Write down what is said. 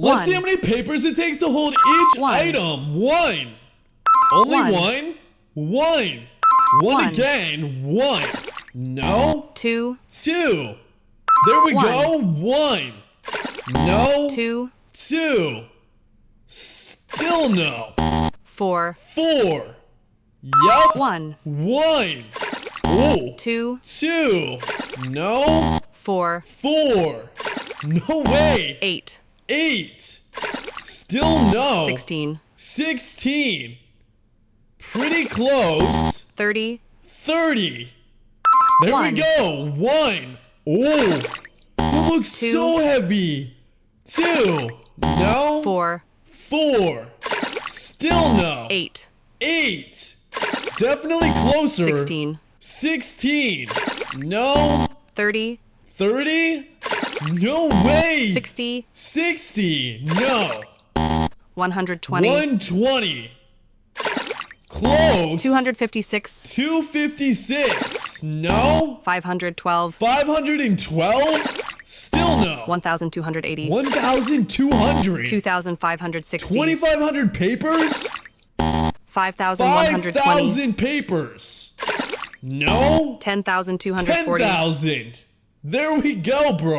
Let's see One. how many papers it takes to hold each One. item. One. Only One. one? One. One One. again. One. No. Two. Two. There we One. go. One. No. Two. Two. Still no. Four. Four. Yup. One. One. Oh. Two. Two. No. Four. Four. No way. Eight. Eight. Still no. 16. 16. Pretty close. 30. 30. There One. we go. One. Oh. That looks Two. so heavy. Two. No. Four. Four. Still no. Eight. Eight. Definitely closer. 16. 16. No. 30. 30. No way. 60. 60. No. 120. 120. Close. 256. 256. No. 512. 512. Still no. 1,280. 1,200. 2,560. 2,500 papers. 5,120. 5,000 papers. No. 10,240. 10,000. There we go, bro.